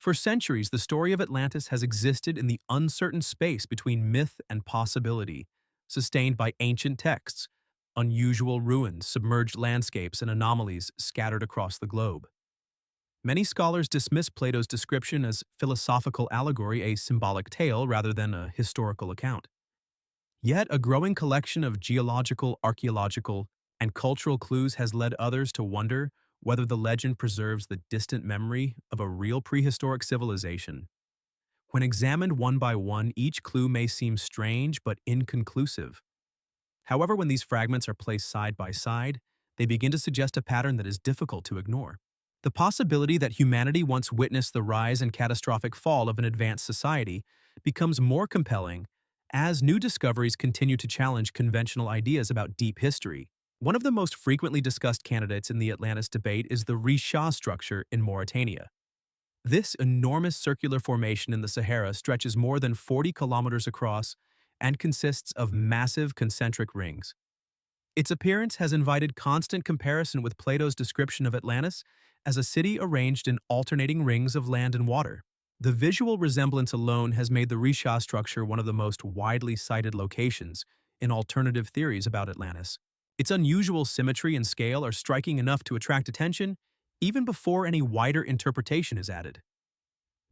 For centuries, the story of Atlantis has existed in the uncertain space between myth and possibility, sustained by ancient texts, unusual ruins, submerged landscapes, and anomalies scattered across the globe. Many scholars dismiss Plato's description as philosophical allegory, a symbolic tale rather than a historical account. Yet, a growing collection of geological, archaeological, and cultural clues has led others to wonder whether the legend preserves the distant memory of a real prehistoric civilization. When examined one by one, each clue may seem strange but inconclusive. However, when these fragments are placed side by side, they begin to suggest a pattern that is difficult to ignore. The possibility that humanity once witnessed the rise and catastrophic fall of an advanced society becomes more compelling as new discoveries continue to challenge conventional ideas about deep history. One of the most frequently discussed candidates in the Atlantis debate is the Risha structure in Mauritania. This enormous circular formation in the Sahara stretches more than 40 kilometers across and consists of massive concentric rings. Its appearance has invited constant comparison with Plato's description of Atlantis as a city arranged in alternating rings of land and water. The visual resemblance alone has made the Risha structure one of the most widely cited locations in alternative theories about Atlantis. Its unusual symmetry and scale are striking enough to attract attention even before any wider interpretation is added.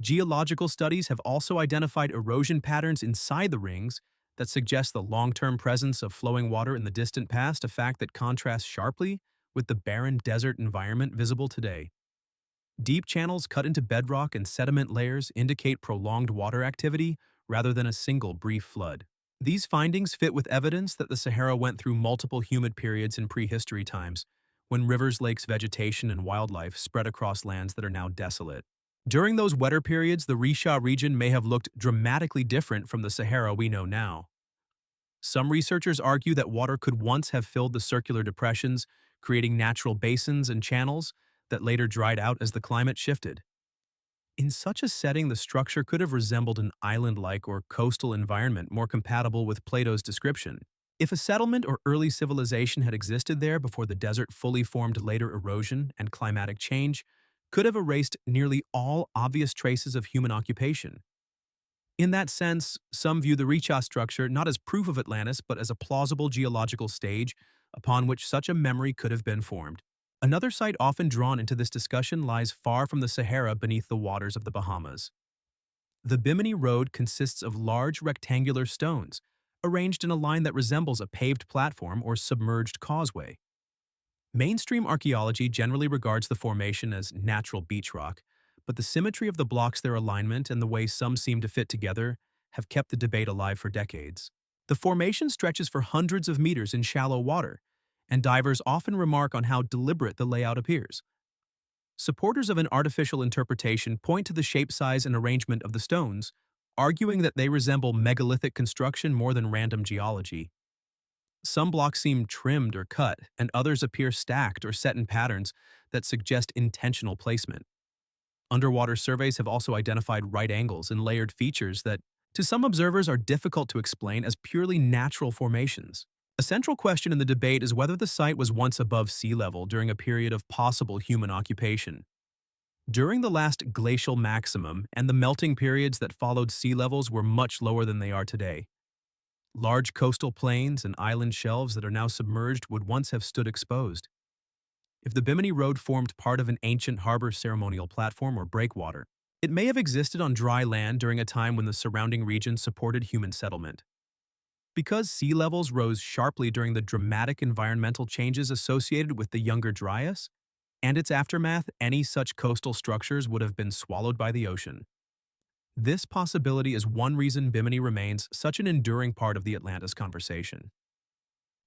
Geological studies have also identified erosion patterns inside the rings that suggest the long-term presence of flowing water in the distant past, a fact that contrasts sharply with the barren desert environment visible today. Deep channels cut into bedrock and sediment layers indicate prolonged water activity rather than a single brief flood. These findings fit with evidence that the Sahara went through multiple humid periods in prehistory times, when rivers, lakes, vegetation, and wildlife spread across lands that are now desolate. During those wetter periods, the Risha region may have looked dramatically different from the Sahara we know now. Some researchers argue that water could once have filled the circular depressions, creating natural basins and channels that later dried out as the climate shifted. In such a setting, the structure could have resembled an island-like or coastal environment more compatible with Plato's description. If a settlement or early civilization had existed there before the desert fully formed, later erosion and climatic change could have erased nearly all obvious traces of human occupation. In that sense, some view the Risha structure not as proof of Atlantis but as a plausible geological stage upon which such a memory could have been formed. Another site often drawn into this discussion lies far from the Sahara beneath the waters of the Bahamas. The Bimini Road consists of large rectangular stones, arranged in a line that resembles a paved platform or submerged causeway. Mainstream archaeology generally regards the formation as natural beach rock, but the symmetry of the blocks, their alignment, and the way some seem to fit together have kept the debate alive for decades. The formation stretches for hundreds of meters in shallow water, and divers often remark on how deliberate the layout appears. Supporters of an artificial interpretation point to the shape, size, and arrangement of the stones, arguing that they resemble megalithic construction more than random geology. Some blocks seem trimmed or cut, and others appear stacked or set in patterns that suggest intentional placement. Underwater surveys have also identified right angles and layered features that, to some observers, are difficult to explain as purely natural formations. A central question in the debate is whether the site was once above sea level during a period of possible human occupation. During the last glacial maximum and the melting periods that followed, sea levels were much lower than they are today. Large coastal plains and island shelves that are now submerged would once have stood exposed. If the Bimini Road formed part of an ancient harbor ceremonial platform or breakwater, it may have existed on dry land during a time when the surrounding region supported human settlement. Because sea levels rose sharply during the dramatic environmental changes associated with the Younger Dryas and its aftermath, any such coastal structures would have been swallowed by the ocean. This possibility is one reason Bimini remains such an enduring part of the Atlantis conversation.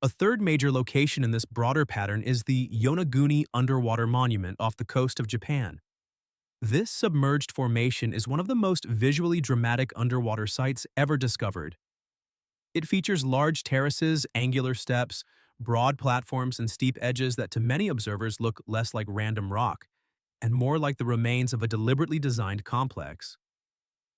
A third major location in this broader pattern is the Yonaguni Underwater Monument off the coast of Japan. This submerged formation is one of the most visually dramatic underwater sites ever discovered. It features large terraces, angular steps, broad platforms, and steep edges that to many observers look less like random rock and more like the remains of a deliberately designed complex.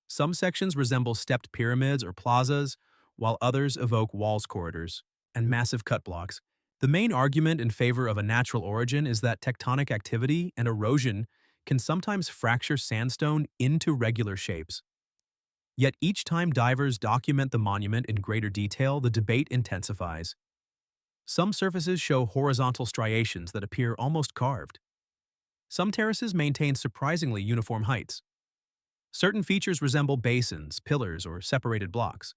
Some sections resemble stepped pyramids or plazas, while others evoke walls, corridors, and massive cut blocks. The main argument in favor of a natural origin is that tectonic activity and erosion can sometimes fracture sandstone into regular shapes. Yet each time divers document the monument in greater detail, the debate intensifies. Some surfaces show horizontal striations that appear almost carved. Some terraces maintain surprisingly uniform heights. Certain features resemble basins, pillars, or separated blocks.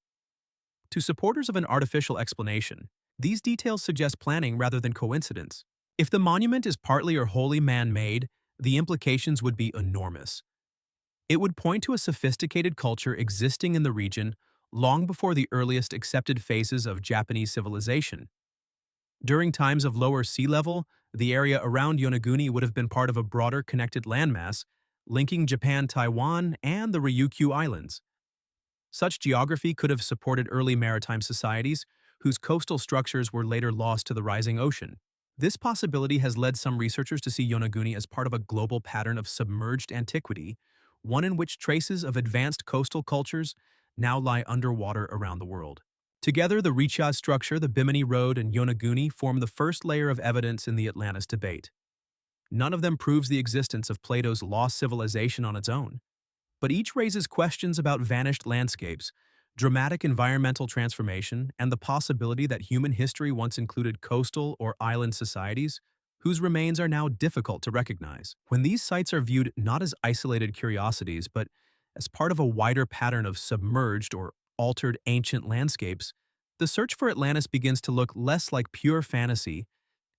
To supporters of an artificial explanation, these details suggest planning rather than coincidence. If the monument is partly or wholly man-made, the implications would be enormous. It would point to a sophisticated culture existing in the region long before the earliest accepted phases of Japanese civilization. During times of lower sea level, the area around Yonaguni would have been part of a broader connected landmass, linking Japan, Taiwan, and the Ryukyu Islands. Such geography could have supported early maritime societies, whose coastal structures were later lost to the rising ocean. This possibility has led some researchers to see Yonaguni as part of a global pattern of submerged antiquity, one in which traces of advanced coastal cultures now lie underwater around the world. Together, the Richaz structure, the Bimini Road, and Yonaguni form the first layer of evidence in the Atlantis debate. None of them proves the existence of Plato's lost civilization on its own, but each raises questions about vanished landscapes, dramatic environmental transformation, and the possibility that human history once included coastal or island societies whose remains are now difficult to recognize. When these sites are viewed not as isolated curiosities, but as part of a wider pattern of submerged or altered ancient landscapes, the search for Atlantis begins to look less like pure fantasy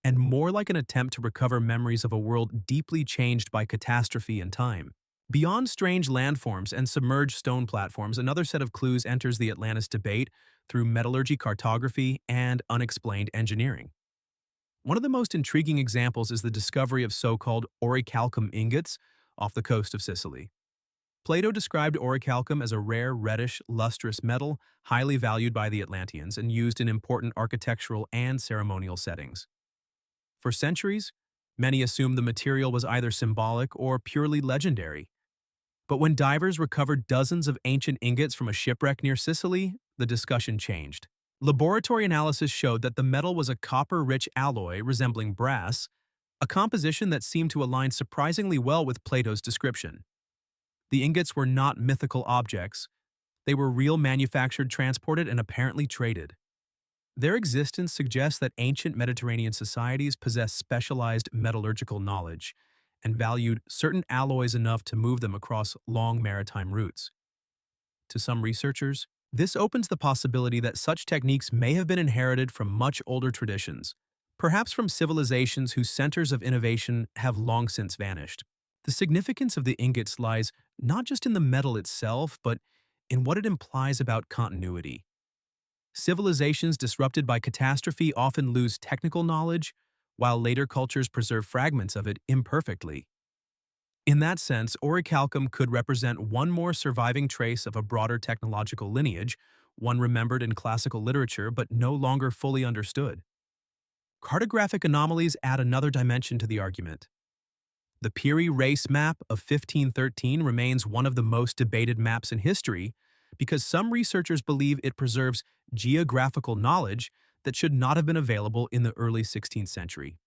and more like an attempt to recover memories of a world deeply changed by catastrophe and time. Beyond strange landforms and submerged stone platforms, another set of clues enters the Atlantis debate through metallurgy cartography and unexplained engineering. One of the most intriguing examples is the discovery of so-called orichalcum ingots off the coast of Sicily. Plato described orichalcum as a rare, reddish, lustrous metal highly valued by the Atlanteans and used in important architectural and ceremonial settings. For centuries, many assumed the material was either symbolic or purely legendary. But when divers recovered dozens of ancient ingots from a shipwreck near Sicily, the discussion changed. Laboratory analysis showed that the metal was a copper-rich alloy resembling brass, a composition that seemed to align surprisingly well with Plato's description. The ingots were not mythical objects. They were real, manufactured, transported, and apparently traded. Their existence suggests that ancient Mediterranean societies possessed specialized metallurgical knowledge and valued certain alloys enough to move them across long maritime routes. To some researchers, this opens the possibility that such techniques may have been inherited from much older traditions, perhaps from civilizations whose centers of innovation have long since vanished. The significance of the ingots lies not just in the metal itself, but in what it implies about continuity. Civilizations disrupted by catastrophe often lose technical knowledge, while later cultures preserve fragments of it imperfectly. In that sense, orichalcum could represent one more surviving trace of a broader technological lineage, one remembered in classical literature but no longer fully understood. Cartographic anomalies add another dimension to the argument. The Piri Reis map of 1513 remains one of the most debated maps in history because some researchers believe it preserves geographical knowledge that should not have been available in the early 16th century.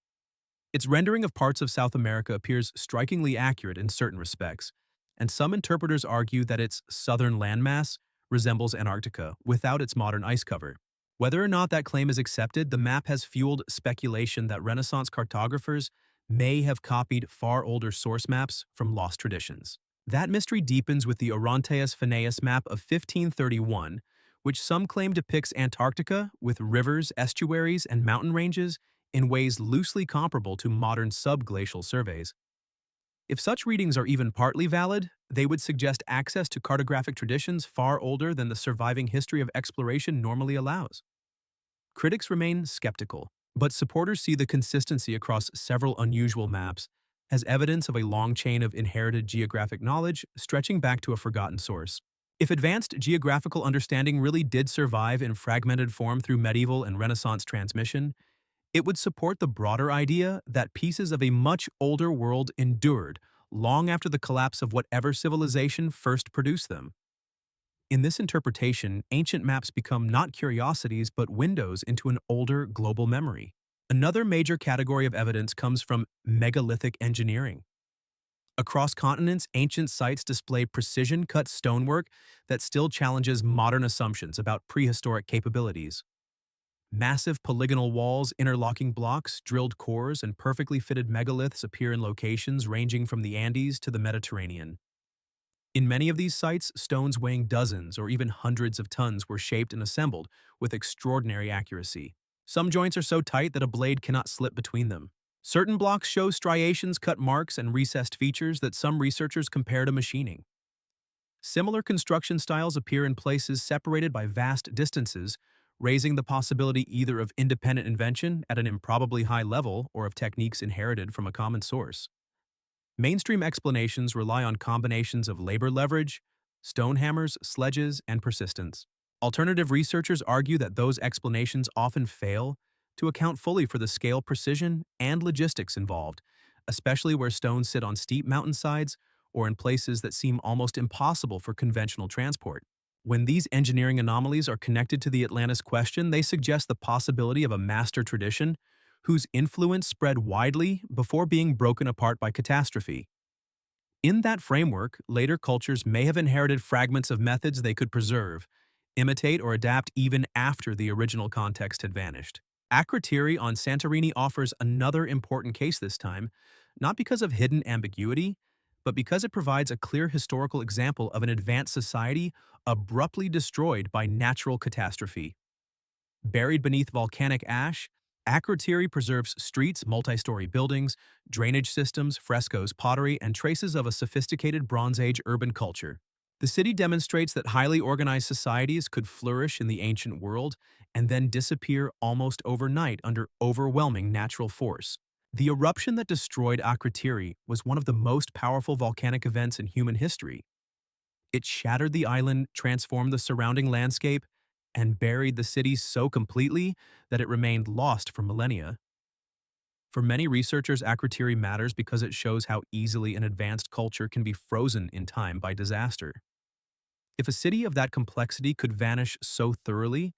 Its rendering of parts of South America appears strikingly accurate in certain respects, and some interpreters argue that its southern landmass resembles Antarctica without its modern ice cover. Whether or not that claim is accepted, the map has fueled speculation that Renaissance cartographers may have copied far older source maps from lost traditions. That mystery deepens with the Orontes Phineas map of 1531, which some claim depicts Antarctica with rivers, estuaries, and mountain ranges in ways loosely comparable to modern subglacial surveys. If such readings are even partly valid, they would suggest access to cartographic traditions far older than the surviving history of exploration normally allows. Critics remain skeptical, but supporters see the consistency across several unusual maps as evidence of a long chain of inherited geographic knowledge stretching back to a forgotten source. If advanced geographical understanding really did survive in fragmented form through medieval and Renaissance transmission, it would support the broader idea that pieces of a much older world endured long after the collapse of whatever civilization first produced them. In this interpretation, ancient maps become not curiosities but windows into an older global memory. Another major category of evidence comes from megalithic engineering. Across continents, ancient sites display precision-cut stonework that still challenges modern assumptions about prehistoric capabilities. Massive polygonal walls, interlocking blocks, drilled cores, and perfectly fitted megaliths appear in locations ranging from the Andes to the Mediterranean. In many of these sites, stones weighing dozens or even hundreds of tons were shaped and assembled with extraordinary accuracy. Some joints are so tight that a blade cannot slip between them. Certain blocks show striations, cut marks, and recessed features that some researchers compare to machining. Similar construction styles appear in places separated by vast distances, raising the possibility either of independent invention at an improbably high level or of techniques inherited from a common source. Mainstream explanations rely on combinations of labor leverage, stone hammers, sledges, and persistence. Alternative researchers argue that those explanations often fail to account fully for the scale, precision, and logistics involved, especially where stones sit on steep mountainsides or in places that seem almost impossible for conventional transport. When these engineering anomalies are connected to the Atlantis question, they suggest the possibility of a master tradition whose influence spread widely before being broken apart by catastrophe. In that framework, later cultures may have inherited fragments of methods they could preserve, imitate, or adapt even after the original context had vanished. Akrotiri on Santorini offers another important case this time, not because of hidden ambiguity, but because it provides a clear historical example of an advanced society abruptly destroyed by natural catastrophe. Buried beneath volcanic ash, Akrotiri preserves streets, multi-story buildings, drainage systems, frescoes, pottery, and traces of a sophisticated Bronze Age urban culture. The city demonstrates that highly organized societies could flourish in the ancient world and then disappear almost overnight under overwhelming natural force. The eruption that destroyed Akrotiri was one of the most powerful volcanic events in human history. It shattered the island, transformed the surrounding landscape, and buried the city so completely that it remained lost for millennia. For many researchers, Akrotiri matters because it shows how easily an advanced culture can be frozen in time by disaster. If a city of that complexity could vanish so thoroughly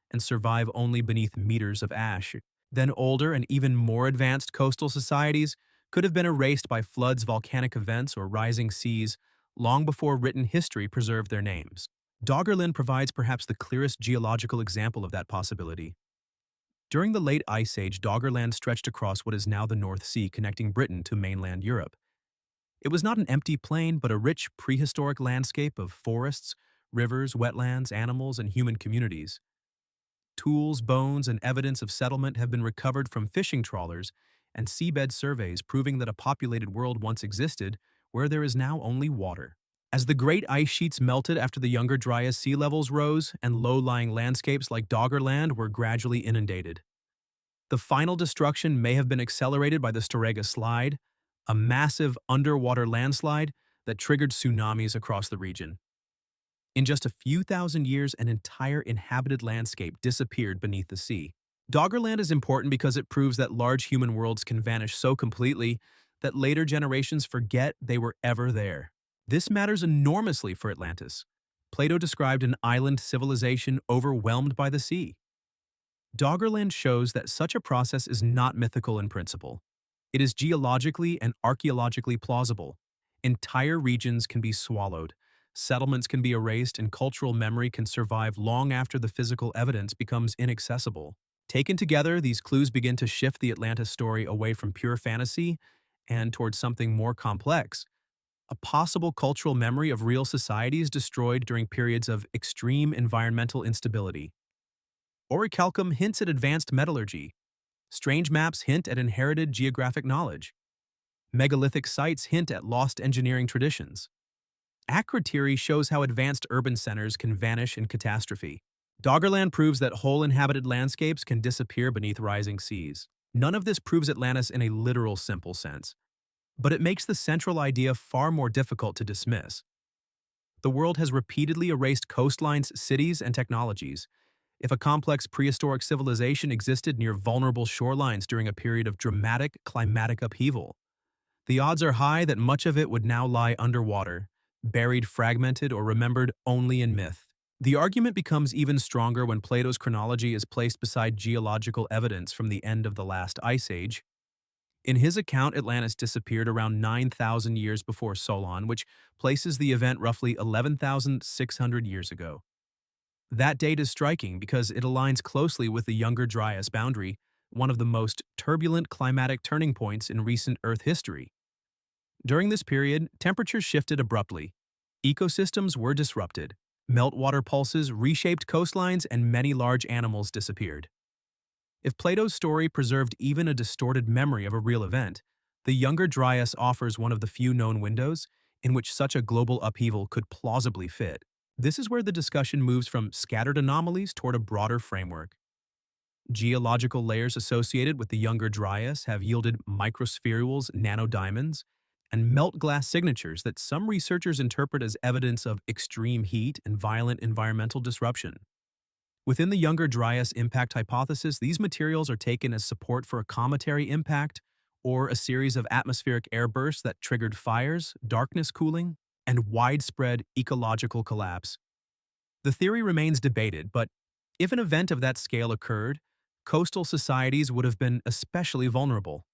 and survive only beneath meters of ash, then older and even more advanced coastal societies could have been erased by floods, volcanic events, or rising seas long before written history preserved their names. Doggerland provides perhaps the clearest geological example of that possibility. During the late Ice Age, Doggerland stretched across what is now the North Sea, connecting Britain to mainland Europe. It was not an empty plain, but a rich prehistoric landscape of forests, rivers, wetlands, animals, and human communities. Tools, bones, and evidence of settlement have been recovered from fishing trawlers and seabed surveys proving that a populated world once existed where there is now only water. As the great ice sheets melted after the Younger Dryas, sea levels rose and low-lying landscapes like Doggerland were gradually inundated. The final destruction may have been accelerated by the Storegga Slide, a massive underwater landslide that triggered tsunamis across the region. In just a few thousand years, an entire inhabited landscape disappeared beneath the sea. Doggerland is important because it proves that large human worlds can vanish so completely that later generations forget they were ever there. This matters enormously for Atlantis. Plato described an island civilization overwhelmed by the sea. Doggerland shows that such a process is not mythical in principle. It is geologically and archaeologically plausible. Entire regions can be swallowed, settlements can be erased, and cultural memory can survive long after the physical evidence becomes inaccessible. Taken together, these clues begin to shift the Atlantis story away from pure fantasy and towards something more complex, a possible cultural memory of real societies destroyed during periods of extreme environmental instability. Orichalcum hints at advanced metallurgy. Strange maps hint at inherited geographic knowledge. Megalithic sites hint at lost engineering traditions. Akrotiri shows how advanced urban centers can vanish in catastrophe. Doggerland proves that whole inhabited landscapes can disappear beneath rising seas. None of this proves Atlantis in a literal simple sense, but it makes the central idea far more difficult to dismiss. The world has repeatedly erased coastlines, cities, and technologies. If a complex prehistoric civilization existed near vulnerable shorelines during a period of dramatic climatic upheaval, the odds are high that much of it would now lie underwater, buried, fragmented, or remembered only in myth. The argument becomes even stronger when Plato's chronology is placed beside geological evidence from the end of the last ice age. In his account, Atlantis disappeared around 9,000 years before Solon, which places the event roughly 11,600 years ago. That date is striking because it aligns closely with the Younger Dryas boundary, one of the most turbulent climatic turning points in recent Earth history. During this period, temperatures shifted abruptly. Ecosystems were disrupted. Meltwater pulses reshaped coastlines and many large animals disappeared. If Plato's story preserved even a distorted memory of a real event, the Younger Dryas offers one of the few known windows in which such a global upheaval could plausibly fit. This is where the discussion moves from scattered anomalies toward a broader framework. Geological layers associated with the Younger Dryas have yielded microspherules, nanodiamonds, and melt glass signatures that some researchers interpret as evidence of extreme heat and violent environmental disruption. Within the Younger Dryas impact hypothesis, these materials are taken as support for a cometary impact or a series of atmospheric airbursts that triggered fires, darkness cooling, and widespread ecological collapse. The theory remains debated, but if an event of that scale occurred, coastal societies would have been especially vulnerable.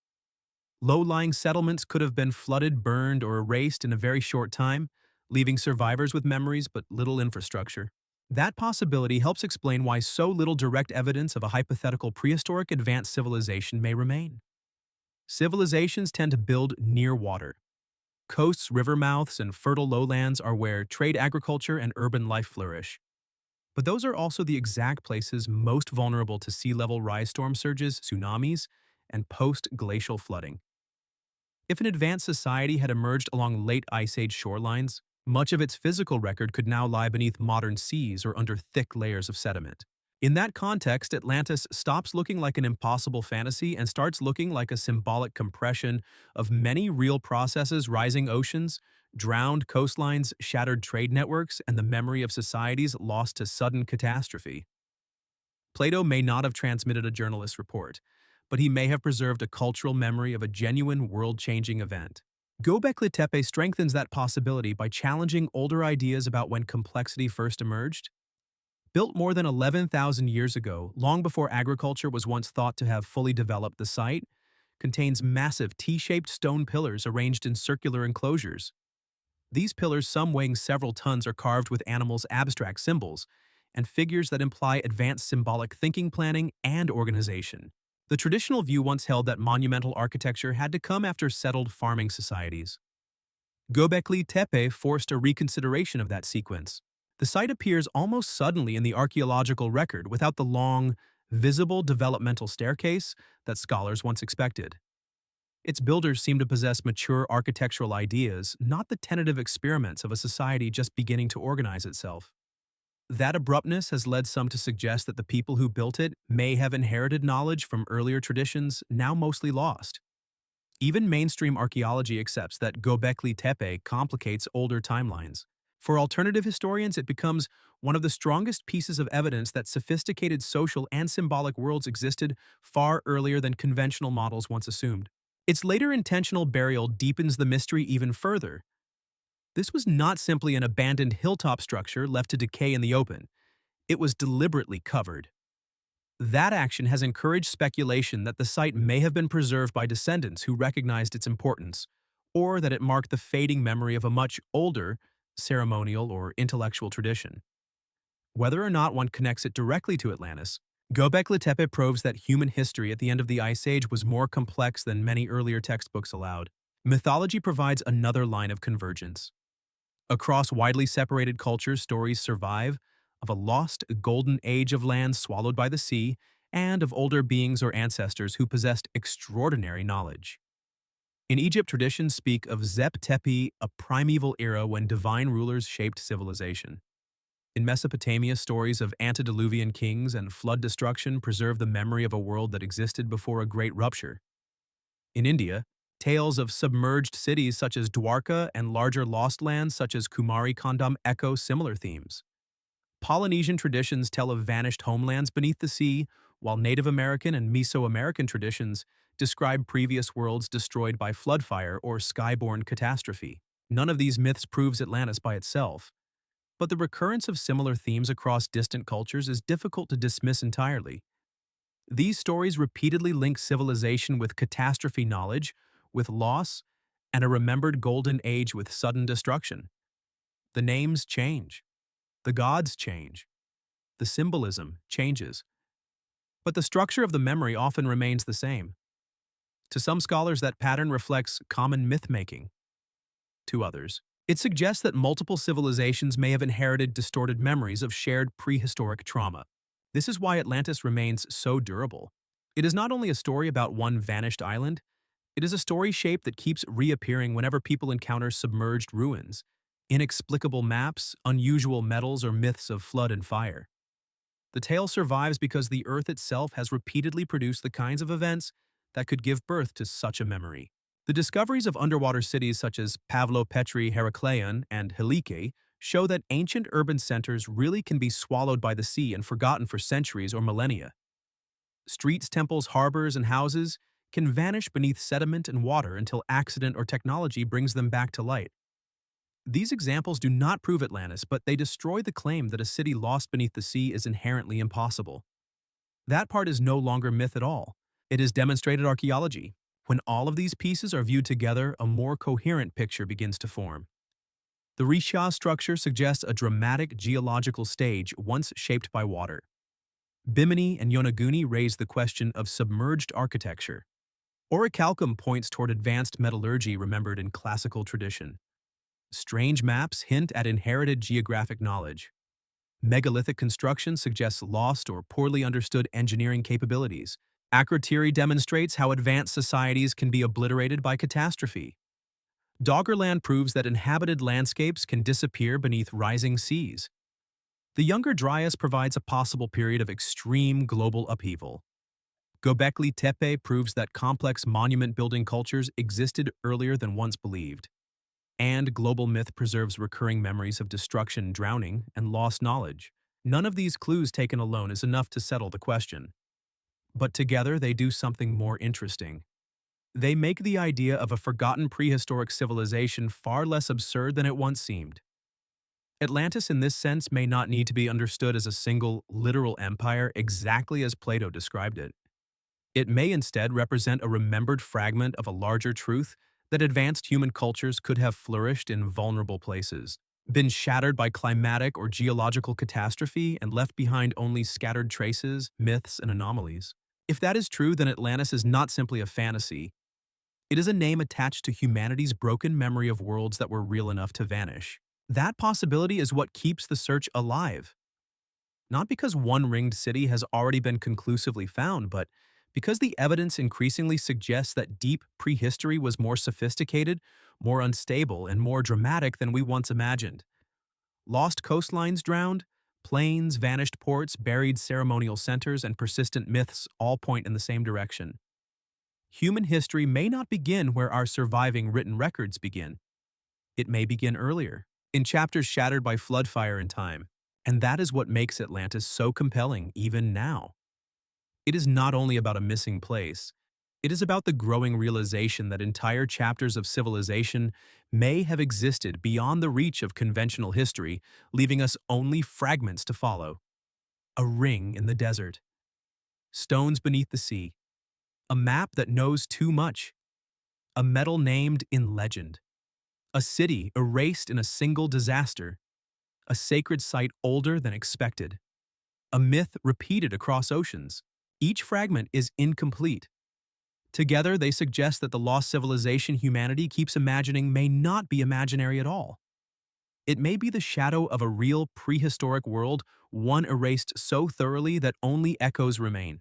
Low-lying settlements could have been flooded, burned, or erased in a very short time, leaving survivors with memories but little infrastructure. That possibility helps explain why so little direct evidence of a hypothetical prehistoric advanced civilization may remain. Civilizations tend to build near water. Coasts, river mouths, and fertile lowlands are where trade, agriculture, and urban life flourish. But those are also the exact places most vulnerable to sea level rise, storm surges, tsunamis, and post-glacial flooding. If an advanced society had emerged along late Ice Age shorelines, much of its physical record could now lie beneath modern seas or under thick layers of sediment. In that context, Atlantis stops looking like an impossible fantasy and starts looking like a symbolic compression of many real processes: rising oceans, drowned coastlines, shattered trade networks, and the memory of societies lost to sudden catastrophe. Plato may not have transmitted a journalist's report, but he may have preserved a cultural memory of a genuine world-changing event. Göbekli Tepe strengthens that possibility by challenging older ideas about when complexity first emerged. Built more than 11,000 years ago, long before agriculture was once thought to have fully developed, the site contains massive T-shaped stone pillars arranged in circular enclosures. These pillars, some weighing several tons, are carved with animals' abstract symbols and figures that imply advanced symbolic thinking, planning, and organization. The traditional view once held that monumental architecture had to come after settled farming societies. Göbekli Tepe forced a reconsideration of that sequence. The site appears almost suddenly in the archaeological record without the long, visible developmental staircase that scholars once expected. Its builders seem to possess mature architectural ideas, not the tentative experiments of a society just beginning to organize itself. That abruptness has led some to suggest that the people who built it may have inherited knowledge from earlier traditions now mostly lost. Even mainstream archaeology accepts that Göbekli Tepe complicates older timelines. For alternative historians, it becomes one of the strongest pieces of evidence that sophisticated social and symbolic worlds existed far earlier than conventional models once assumed. Its later intentional burial deepens the mystery even further. This was not simply an abandoned hilltop structure left to decay in the open. It was deliberately covered. That action has encouraged speculation that the site may have been preserved by descendants who recognized its importance, or that it marked the fading memory of a much older, ceremonial or intellectual tradition. Whether or not one connects it directly to Atlantis, Göbekli Tepe proves that human history at the end of the Ice Age was more complex than many earlier textbooks allowed. Mythology provides another line of convergence. Across widely separated cultures, stories survive of a lost golden age of land swallowed by the sea, and of older beings or ancestors who possessed extraordinary knowledge. In Egypt, traditions speak of Zep Tepi, a primeval era when divine rulers shaped civilization. In Mesopotamia, stories of antediluvian kings and flood destruction preserve the memory of a world that existed before a great rupture. In India, tales of submerged cities such as Dwarka and larger lost lands such as Kumari Kondam echo similar themes. Polynesian traditions tell of vanished homelands beneath the sea, while Native American and Mesoamerican traditions describe previous worlds destroyed by floodfire or skyborne catastrophe. None of these myths proves Atlantis by itself, but the recurrence of similar themes across distant cultures is difficult to dismiss entirely. These stories repeatedly link civilization with catastrophe knowledge, with loss, and a remembered golden age with sudden destruction. The names change, the gods change, the symbolism changes, but the structure of the memory often remains the same. To some scholars, that pattern reflects common myth-making. To others, it suggests that multiple civilizations may have inherited distorted memories of shared prehistoric trauma. This is why Atlantis remains so durable. It is not only a story about one vanished island, it is a story shape that keeps reappearing whenever people encounter submerged ruins, inexplicable maps, unusual metals, or myths of flood and fire. The tale survives because the Earth itself has repeatedly produced the kinds of events that could give birth to such a memory. The discoveries of underwater cities such as Pavlo-Petri Herakleion and Helike show that ancient urban centers really can be swallowed by the sea and forgotten for centuries or millennia. Streets, temples, harbors, and houses can vanish beneath sediment and water until accident or technology brings them back to light. These examples do not prove Atlantis, but they destroy the claim that a city lost beneath the sea is inherently impossible. That part is no longer myth at all. It is demonstrated archaeology. When all of these pieces are viewed together, a more coherent picture begins to form. The Risha structure suggests a dramatic geological stage once shaped by water. Bimini and Yonaguni raise the question of submerged architecture. Orichalcum points toward advanced metallurgy remembered in classical tradition. Strange maps hint at inherited geographic knowledge. Megalithic construction suggests lost or poorly understood engineering capabilities. Akrotiri demonstrates how advanced societies can be obliterated by catastrophe. Doggerland proves that inhabited landscapes can disappear beneath rising seas. The Younger Dryas provides a possible period of extreme global upheaval. Göbekli Tepe proves that complex monument-building cultures existed earlier than once believed. And global myth preserves recurring memories of destruction, drowning, and lost knowledge. None of these clues taken alone is enough to settle the question. But together they do something more interesting. They make the idea of a forgotten prehistoric civilization far less absurd than it once seemed. Atlantis in this sense may not need to be understood as a single, literal empire exactly as Plato described it. It may instead represent a remembered fragment of a larger truth that advanced human cultures could have flourished in vulnerable places, been shattered by climatic or geological catastrophe, and left behind only scattered traces, myths, and anomalies. If that is true, then Atlantis is not simply a fantasy. It is a name attached to humanity's broken memory of worlds that were real enough to vanish. That possibility is what keeps the search alive. Not because one ringed city has already been conclusively found, but because the evidence increasingly suggests that deep prehistory was more sophisticated, more unstable, and more dramatic than we once imagined. Lost coastlines drowned, plains, vanished ports, buried ceremonial centers, and persistent myths all point in the same direction. Human history may not begin where our surviving written records begin. It may begin earlier, in chapters shattered by floodfire and time. And that is what makes Atlantis so compelling even now. It is not only about a missing place. It is about the growing realization that entire chapters of civilization may have existed beyond the reach of conventional history, leaving us only fragments to follow. A ring in the desert. Stones beneath the sea. A map that knows too much. A metal named in legend. A city erased in a single disaster. A sacred site older than expected. A myth repeated across oceans. Each fragment is incomplete. Together, they suggest that the lost civilization humanity keeps imagining may not be imaginary at all. It may be the shadow of a real prehistoric world, one erased so thoroughly that only echoes remain.